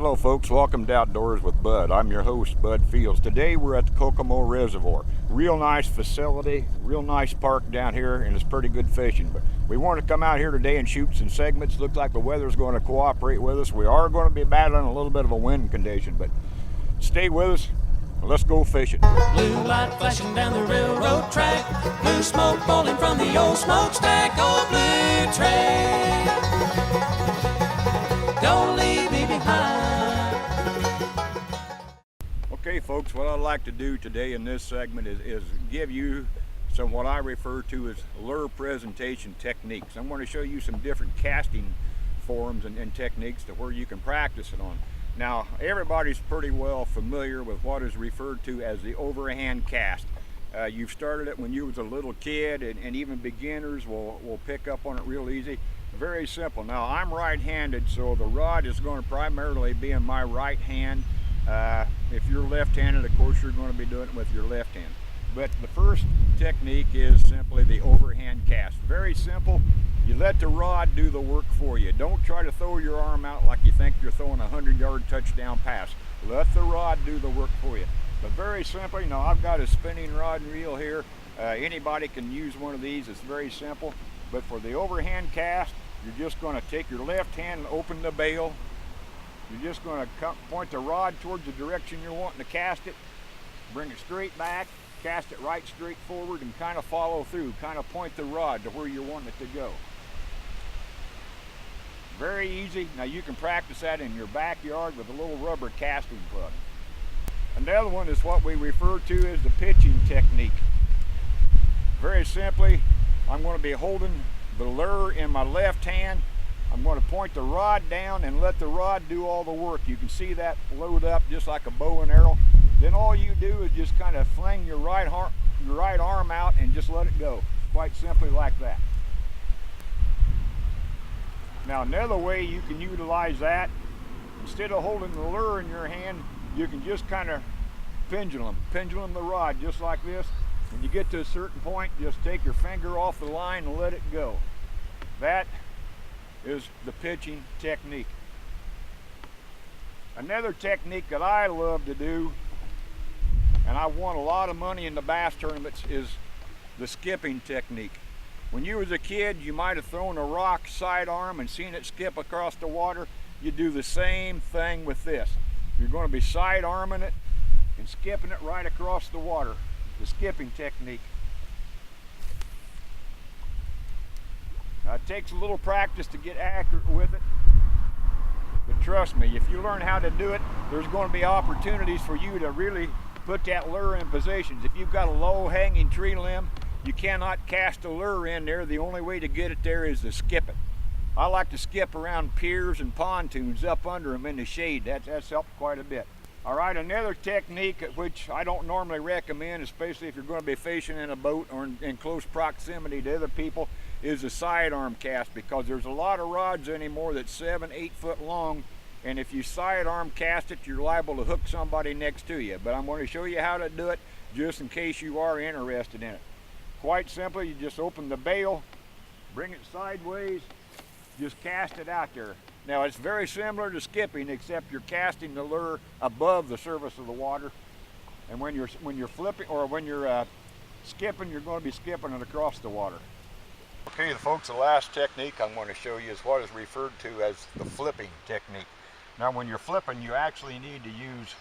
Hello folks, welcome to Outdoors with Bud. I'm your host, Bud Fields. Today we're at the Kokomo Reservoir. Real nice facility, real nice park down here, and it's pretty good fishing. But we want to come out here today and shoot some segments. Looks like the weather's going to cooperate with us. We are going to be battling a little bit of a wind condition, but stay with us. Let's go fishing. Blue light flashing down the railroad track, blue smoke rolling from the old smokestack. Oh, blue train, don't leave me behind. Okay folks, what I'd like to do today in this segment is give you some what I refer to as lure presentation techniques. I'm going to show you some different casting forms and techniques to where you can practice it on. Now, everybody's pretty well familiar with what is referred to as the overhand cast. You've started it when you was a little kid, and even beginners will pick up on it real easy. Very simple. Now, I'm right-handed, so the rod is going to primarily be in my right hand. If you're left-handed, of course, you're going to be doing it with your left hand. But the first technique is simply the overhand cast. Very simple. You let the rod do the work for you. Don't try to throw your arm out like you think you're throwing a 100-yard touchdown pass. Let the rod do the work for you. But very simply, now I've got a spinning rod and reel here. Anybody can use one of these. It's very simple. But for the overhand cast, you're just going to take your left hand and open the bail. You're just going to point the rod towards the direction you're wanting to cast it. Bring it straight back. Cast it right straight forward and kind of follow through. Kind of point the rod to where you're wanting it to go. Very easy. Now you can practice that in your backyard with a little rubber casting plug. Another one is what we refer to as the pitching technique. Very simply, I'm going to be holding the lure in my left hand. I'm going to point the rod down and let the rod do all the work. You can see that load up just like a bow and arrow. Then all you do is just kind of fling your right arm out and just let it go. Quite simply like that. Now another way you can utilize that, instead of holding the lure in your hand, you can just kind of pendulum the rod just like this. When you get to a certain point, just take your finger off the line and let it go. That is the pitching technique. Another technique that I love to do, and I won a lot of money in the bass tournaments, is the skipping technique. When you was a kid, you might have thrown a rock sidearm and seen it skip across the water. You do the same thing with this. You're going to be side arming it and skipping it right across the water. The skipping technique. Now, it takes a little practice to get accurate with it. But trust me, if you learn how to do it, there's going to be opportunities for you to really put that lure in positions. If you've got a low hanging tree limb, you cannot cast a lure in there. The only way to get it there is to skip it. I like to skip around piers and pontoons up under them in the shade. That's helped quite a bit. All right, another technique which I don't normally recommend, especially if you're going to be fishing in a boat or in close proximity to other people, is the sidearm cast, because there's a lot of rods anymore that's 7-8 foot long, and if you sidearm cast it, you're liable to hook somebody next to you. But I'm going to show you how to do it just in case you are interested in it. Quite simply, you just open the bail, bring it sideways, just cast it out there. Now it's very similar to skipping, except you're casting the lure above the surface of the water. And when you're flipping, or when you're skipping, you're going to be skipping it across the water. Okay, folks, the last technique I'm going to show you is what is referred to as the flipping technique. Now when you're flipping, you actually need to use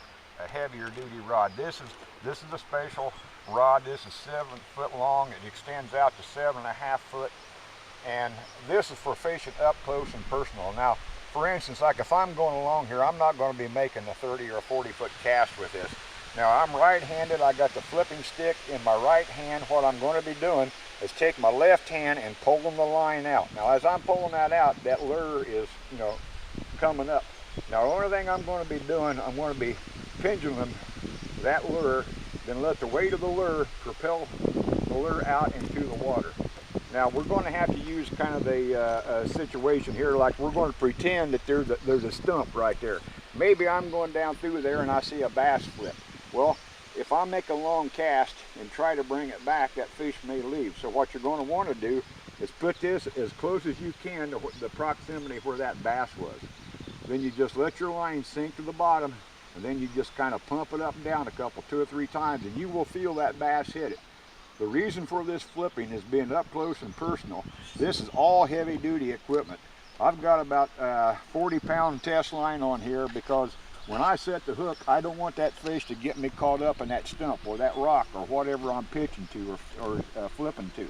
a heavier duty rod. This is a special rod. This is 7 foot long. It extends out to 7.5 foot, and this is for fishing up close and personal. Now, for instance, like if I'm going along here, I'm not going to be making a 30 or 40 foot cast with this. Now I'm right-handed. I got the flipping stick in my right hand. What I'm going to be doing is take my left hand and pulling the line out. Now as I'm pulling that out, that lure is, coming up. Now the only thing I'm going to be doing, I'm going to be pendulum that lure, then let the weight of the lure propel the lure out into the water. Now we're going to have to use kind of a situation here, like we're going to pretend that there's a stump right there. Maybe I'm going down through there and I see a bass flip. Well, if I make a long cast and try to bring it back, that fish may leave. So what you're going to want to do is put this as close as you can to the proximity where that bass was. Then you just let your line sink to the bottom, and then you just kind of pump it up and down a couple, 2 or 3 times, and you will feel that bass hit it. The reason for this flipping is being up close and personal. This is all heavy duty equipment. I've got about 40-pound test line on here because when I set the hook, I don't want that fish to get me caught up in that stump or that rock or whatever I'm pitching to or flipping to.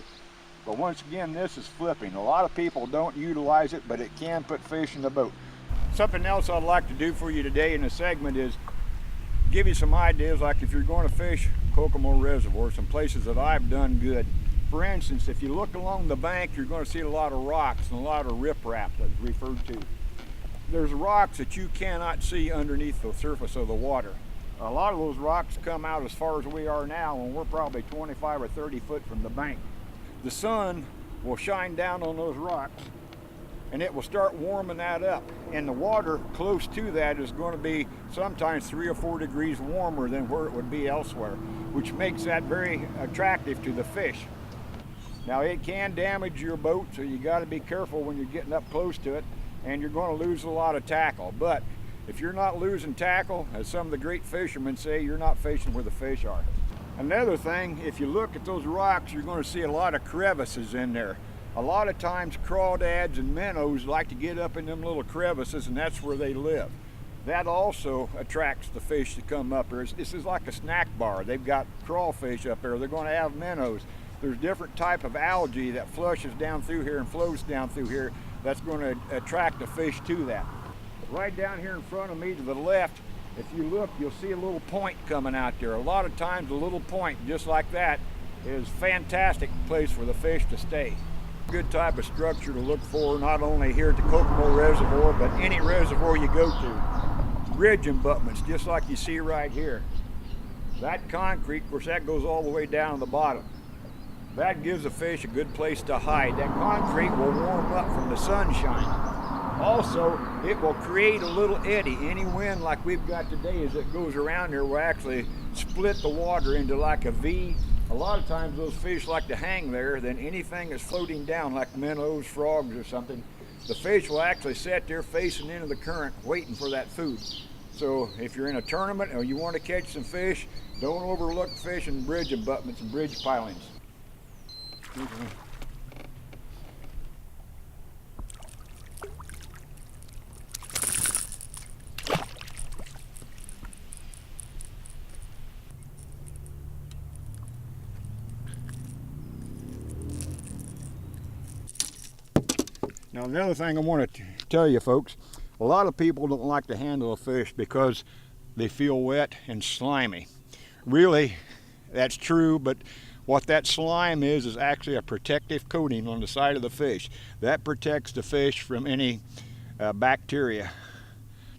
But once again, this is flipping. A lot of people don't utilize it, but it can put fish in the boat. Something else I'd like to do for you today in the segment is give you some ideas, like if you're going to fish Kokomo Reservoir, some places that I've done good. For instance, if you look along the bank, you're going to see a lot of rocks and a lot of riprap that's referred to. There's rocks that you cannot see underneath the surface of the water. A lot of those rocks come out as far as we are now, and we're probably 25 or 30 foot from the bank. The sun will shine down on those rocks and it will start warming that up, and the water close to that is going to be sometimes 3 or 4 degrees warmer than where it would be elsewhere, which makes that very attractive to the fish. Now it can damage your boat, so you got to be careful when you're getting up close to it, and you're going to lose a lot of tackle. But if you're not losing tackle, as some of the great fishermen say, you're not fishing where the fish are. Another thing, if you look at those rocks, you're going to see a lot of crevices in there. A lot of times crawdads and minnows like to get up in them little crevices, and that's where they live. That also attracts the fish to come up here. This is like a snack bar. They've got crawfish up there. They're going to have minnows. There's different type of algae that flushes down through here and flows down through here that's going to attract the fish to that. Right down here in front of me to the left, if you look, you'll see a little point coming out there. A lot of times a little point just like that is a fantastic place for the fish to stay. Good type of structure to look for, not only here at the Kokomo Reservoir, but any reservoir you go to. Ridge abutments, just like you see right here. That concrete, of course, that goes all the way down to the bottom. That gives the fish a good place to hide. That concrete will warm up from the sunshine. Also, it will create a little eddy. Any wind like we've got today as it goes around here will actually split the water into like a V. A lot of times those fish like to hang there, then anything that's floating down like minnows, frogs or something, the fish will actually sit there facing into the current waiting for that food. So if you're in a tournament or you want to catch some fish, don't overlook fishing bridge abutments and bridge pilings. Now another thing I want to tell you folks, a lot of people don't like to handle a fish because they feel wet and slimy. Really, that's true, but what that slime is actually a protective coating on the side of the fish. That protects the fish from any bacteria.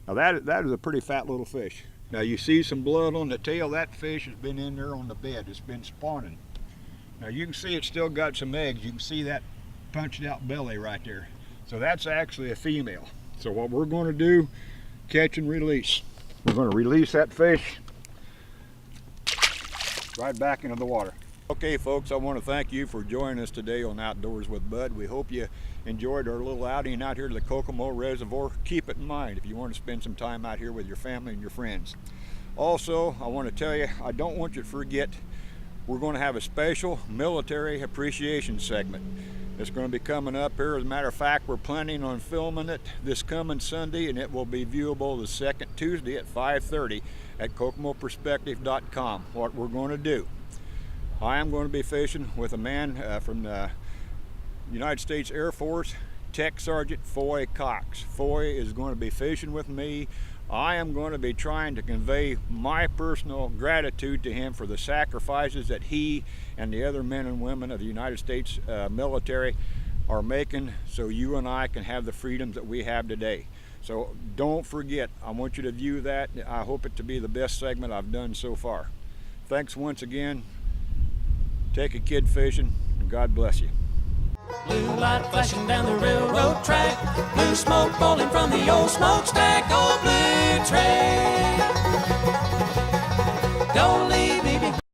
Now that is a pretty fat little fish. Now you see some blood on the tail. That fish has been in there on the bed. It's been spawning. Now you can see it's still got some eggs. You can see that punched out belly right there. So that's actually a female. So what we're going to do, catch and release. We're going to release that fish right back into the water. Okay folks, I want to thank you for joining us today on Outdoors with Bud. We hope you enjoyed our little outing out here to the Kokomo Reservoir. Keep it in mind if you want to spend some time out here with your family and your friends. Also, I want to tell you, I don't want you to forget, we're going to have a special military appreciation segment. It's going to be coming up here. As a matter of fact, we're planning on filming it this coming Sunday, and it will be viewable the second Tuesday at 5:30 at kokomoperspective.com. What we're going to do, I am going to be fishing with a man from the United States Air Force, Tech Sergeant Foy Cox. Foy is going to be fishing with me. I am going to be trying to convey my personal gratitude to him for the sacrifices that he and the other men and women of the United States military are making so you and I can have the freedoms that we have today. So don't forget, I want you to view that. I hope it to be the best segment I've done so far. Thanks once again. Take a kid fishing, and God bless you. Blue light flashing down the railroad track, blue smoke rolling from the old smokestack, oh blue train. Don't leave me behind.